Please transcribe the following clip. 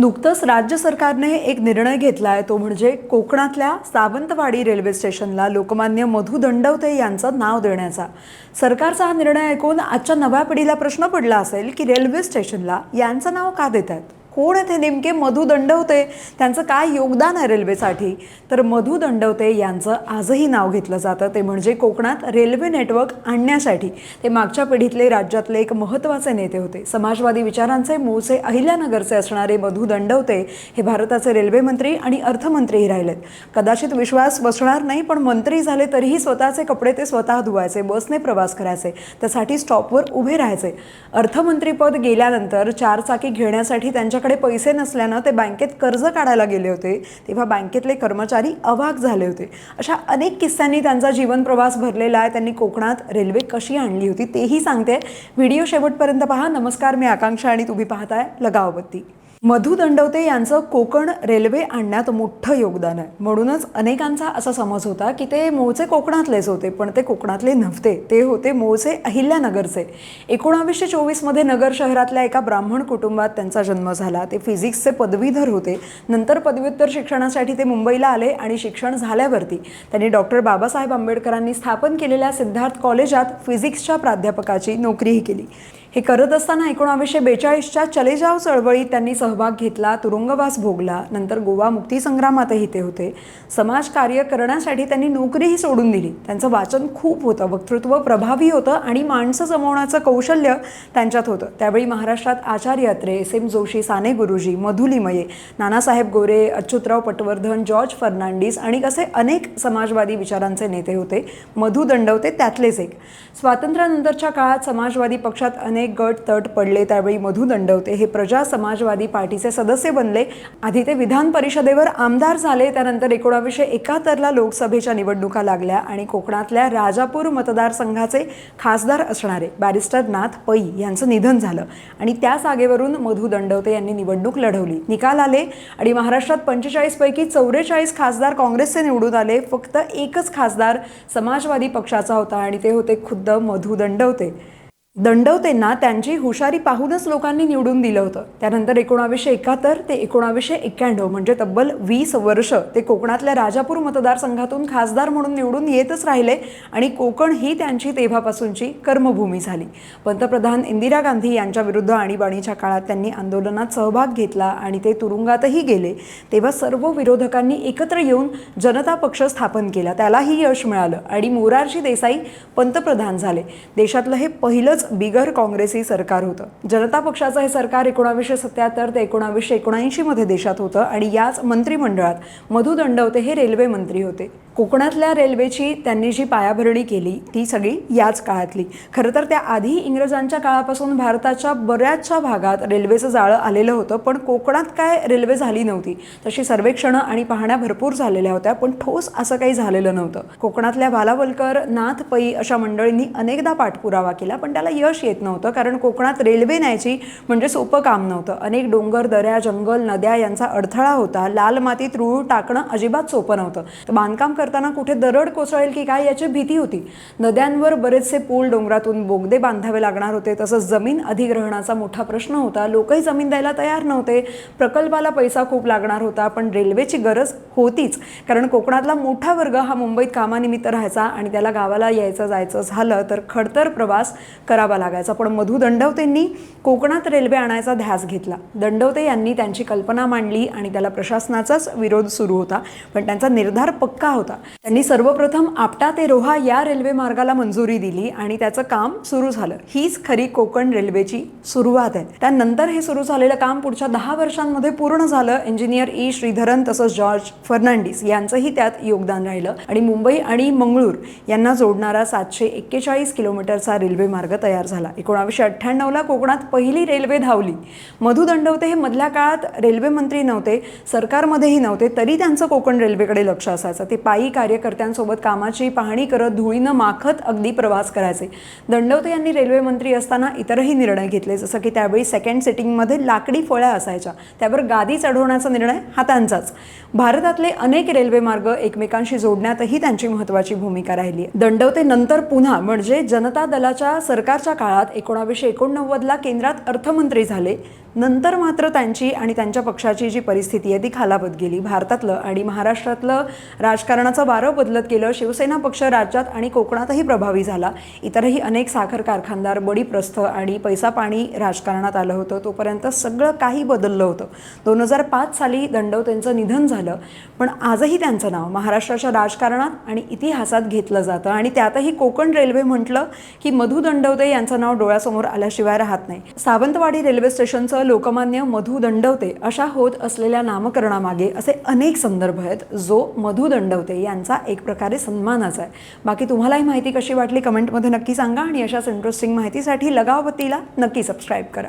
नुकतंच राज्य सरकारने एक निर्णय घेतला आहे, तो म्हणजे कोकणातल्या सावंतवाडी रेल्वे स्टेशनला लोकमान्य मधु दंडवते यांचं नाव देण्याचा. सरकारचा हा निर्णय ऐकून आजच्या नव्या पिढीला प्रश्न पडला असेल की रेल्वे स्टेशनला यांचं नाव का देतात, कोण आहेत नेमके मधु दंडवते, त्यांचं काय योगदान आहे रेल्वेसाठी. तर मधु दंडवते यांचं आजही नाव घेतलं जातं, ते म्हणजे कोकणात रेल्वे नेटवर्क आणण्यासाठी ते मागच्या पिढीतले राज्यातले एक महत्त्वाचे नेते होते. समाजवादी विचारांचे मूळचे अहिल्यानगरचे असणारे मधु दंडवते हे भारताचे रेल्वे मंत्री आणि अर्थमंत्रीही राहिलेत. कदाचित विश्वास बसणार नाही, पण मंत्री झाले तरीही स्वतःचे कपडे ते स्वतः धुवायचे, बसने प्रवास करायचे, त्यासाठी स्टॉपवर उभे राहायचे. अर्थमंत्रीपद गेल्यानंतर चारचाकी घेण्यासाठी त्यांच्याकडे पैसे नसल्यानं ते बँकेत कर्ज काढायला गेले होते, तेव्हा बँकेतले कर्मचारी अवाक झाले होते. अशा अनेक किस्स्यांनी त्यांचा जीवन प्रवास भरलेला आहे. त्यांनी कोकणात रेल्वे कशी आणली होती तेही सांगते. व्हिडिओ शेवटपर्यंत पहा. नमस्कार, मी आकांक्षा आणि तुम्ही पाहताय लगावबत्ती. मधु दंडवते यांचं कोकण रेल्वे आणण्यात मोठं योगदान आहे. म्हणूनच अनेकांचा असा समज होता की ते मूळचे कोकणातलेच होते, पण ते कोकणातले नव्हते, ते होते मूळचे अहिल्यानगरचे. 1924 मध्ये नगर शहरातल्या एका ब्राह्मण कुटुंबात त्यांचा जन्म झाला. ते फिजिक्सचे पदवीधर होते. नंतर पदव्युत्तर शिक्षणासाठी ते मुंबईला आले आणि शिक्षण झाल्यावरती त्यांनी डॉक्टर बाबासाहेब आंबेडकरांनी स्थापन केलेल्या सिद्धार्थ कॉलेजात फिजिक्सच्या प्राध्यापकाची नोकरीही केली. हे करत असताना 1942च्या चले जाव चळवळीत त्यांनी सहभाग घेतला, तुरुंगवास भोगला. नंतर गोवा मुक्तीसंग्रामातही ते होते. समाजकार्य करण्यासाठी त्यांनी नोकरीही सोडून दिली. त्यांचं वाचन खूप होतं, वक्तृत्व प्रभावी होतं आणि माणसं जमवण्याचं कौशल्य त्यांच्यात होतं. त्यावेळी महाराष्ट्रात आचार्य अत्रे, एस.एम. जोशी, साने गुरुजी, मधुलिमये, नानासाहेब गोरे, अच्युतराव पटवर्धन, जॉर्ज फर्नांडिस आणि असे अनेक समाजवादी विचारांचे नेते होते. मधु दंडवते त्यातलेच एक. स्वातंत्र्यानंतरच्या काळात समाजवादी पक्षात अनेक गट तट पडले. त्यावेळी मधु दंडवते हे प्रजा समाजवादी पार्टीचे सदस्य बनले. आधी ते विधान परिषदेवर आमदार झाले. त्यानंतर 1971ला लोकसभेच्या निवडणुका लागल्या आणि कोकणातल्या राजापूर मतदारसंघाचे खासदार असणारे बॅरिस्टर नाथ पै यांचं निधन झालं आणि त्या जागेवरून मधु दंडवते यांनी निवडणूक लढवली. निकाल आले आणि महाराष्ट्रात 45 पैकी 44 खासदार काँग्रेसचे निवडून आले. फक्त एकच खासदार समाजवादी पक्षाचा होता आणि ते होते खुद्द मधु दंडवते. दंडवतेंना त्यांची हुशारी पाहूनच लोकांनी निवडून दिलं होतं. त्यानंतर 1971 ते 1991 म्हणजे तब्बल 20 वर्ष ते कोकणातल्या राजापूर मतदारसंघातून खासदार म्हणून निवडून येतच राहिले आणि कोकण ही त्यांची तेव्हापासूनची कर्मभूमी झाली. पंतप्रधान इंदिरा गांधी यांच्या विरुद्ध आणीबाणीच्या काळात त्यांनी आंदोलनात सहभाग घेतला आणि ते तुरुंगातही गेले. तेव्हा सर्व विरोधकांनी एकत्र येऊन जनता पक्ष स्थापन केला, त्यालाही यश मिळालं आणि मोरारजी देसाई पंतप्रधान झाले. देशातलं हे पहिलंच बिगर काँग्रेसी सरकार होतं. जनता पक्षाचं हे सरकार 1977 ते 1979 मध्ये देशात होतं आणि याच मंत्रिमंडळात मधु दंडवते हे रेल्वे मंत्री होते. कोकणातल्या रेल्वेची त्यांनी जी पायाभरणी केली ती सगळी याच काळातली. खरं तर त्याआधी इंग्रजांच्या काळापासून भारताच्या बऱ्याचशा भागात रेल्वेचं जाळं आलेलं होतं, पण कोकणात काय रेल्वे झाली नव्हती. तशी सर्वेक्षणं आणि पाहण्या भरपूर झालेल्या होत्या, पण ठोस असं काही झालेलं नव्हतं. कोकणातल्या भालावलकर, नाथ पै अशा मंडळींनी अनेकदा पाठपुरावा केला, पण त्याला यश येत नव्हतं, कारण कोकणात रेल्वे न्यायची म्हणजे सोपं काम नव्हतं. अनेक डोंगर, दऱ्या, जंगल, नद्या यांचा अडथळा होता. लाल मातीत रूळ टाकणं अजिबात सोपं नव्हतं. तर बांधकाम करताना कुठे दरड कोसळेल की काय याची भीती होती. नद्यांवर बरेचसे पूल, डोंगरातून बोगदे बांधावे लागणार होते. तसंच जमीन अधिग्रहणाचा मोठा प्रश्न होता. लोकही जमीन द्यायला तयार नव्हते. प्रकल्पाला पैसा खूप लागणार होता, पण रेल्वेची गरज होतीच, कारण कोकणातला मोठा वर्ग हा मुंबईत कामानिमित्त राहायचा आणि त्याला गावाला यायचं जायचं झालं तर खडतर प्रवास करावा लागायचा. पण मधु दंडवतेंनी कोकणात रेल्वे आणायचा ध्यास घेतला. दंडवते यांनी त्यांची कल्पना मांडली आणि त्याला प्रशासनाचाच विरोध सुरू होता, पण त्यांचा निर्धार पक्का होता. त्यांनी सर्वप्रथम आपटा ते रोहा या रेल्वे मार्गाला मंजुरी दिली आणि त्याचं काम सुरू झालं. हीच खरी कोकण रेल्वेची सुरुवात आहे. त्यानंतर हे सुरू झालेलं काम पुढच्या 10 वर्षांमध्ये पूर्ण झालं. इंजिनियर ई श्रीधरन तसंच जॉर्ज फर्नांडिस यांचंही त्यात योगदान राहिलं आणि मुंबई आणि मंगळूर यांना जोडणारा 741 किलोमीटरचा रेल्वे मार्ग तयार झाला. 1998ला कोकणात पहिली रेल्वे धावली. मधु दंडवते हे मधल्या काळात रेल्वे मंत्री नव्हते, सरकारमध्येही नव्हते, तरी त्यांचं कोकण रेल्वेकडे लक्ष असायचं. ते पायी कार्यकर्त्यांसोबत कामाची पाहणी करत धुळीनं माखत अगदी प्रवास करायचे. दंडवते यांनी रेल्वे मंत्री असताना इतरही निर्णय घेतले, जसं की त्यावेळी सेकंड सिटिंगमध्ये लाकडी फळ्या असायच्या, त्यावर गादी चढवण्याचा निर्णय हा त्यांचाच. भारतातले अनेक रेल्वे मार्ग एकमेकांशी जोडण्यातही त्यांची महत्त्वाची भूमिका राहिली. दंडवते नंतर पुन्हा म्हणजे जनता दलाच्या सरकारच्या काळात 1989ला केंद्रात अर्थमंत्री झाले. नंतर मात्र त्यांची आणि त्यांच्या पक्षाची जी परिस्थिती आहे ती खालावत गेली. भारतातलं आणि महाराष्ट्रातलं राजकारणाचं वारं बदलत गेलं. शिवसेना पक्ष राज्यात आणि कोकणातही प्रभावी झाला. इतरही अनेक साखर कारखानदार, बडी प्रस्थ आणि पैसा पाणी राजकारणात आलं होतं. तोपर्यंत सगळं काही बदललं होतं. 2005 साली दंडवतेंचं निधन झालं, पण आजही त्यांचं नाव महाराष्ट्राच्या राजकारणात आणि इतिहासात घेतलं जातं. आणि त्यातही कोकण रेल्वे म्हटलं की मधु दंडवते यांचं नाव डोळ्यासमोर आल्याशिवाय राहत नाही. सावंतवाडी रेल्वे स्टेशनचं लोकमान्य मधु दंडवते अशा होत असलेल्या नामकरणामागे असे अनेक संदर्भ आहेत, जो मधु दंडवते यांचा एक प्रकारे सन्मानाचा आहे. बाकी तुम्हालाही माहिती कशी वाटली कमेंटमध्ये नक्की सांगा आणि अशाच इंटरेस्टिंग माहितीसाठी लगावतीला नक्की सबस्क्राईब करा.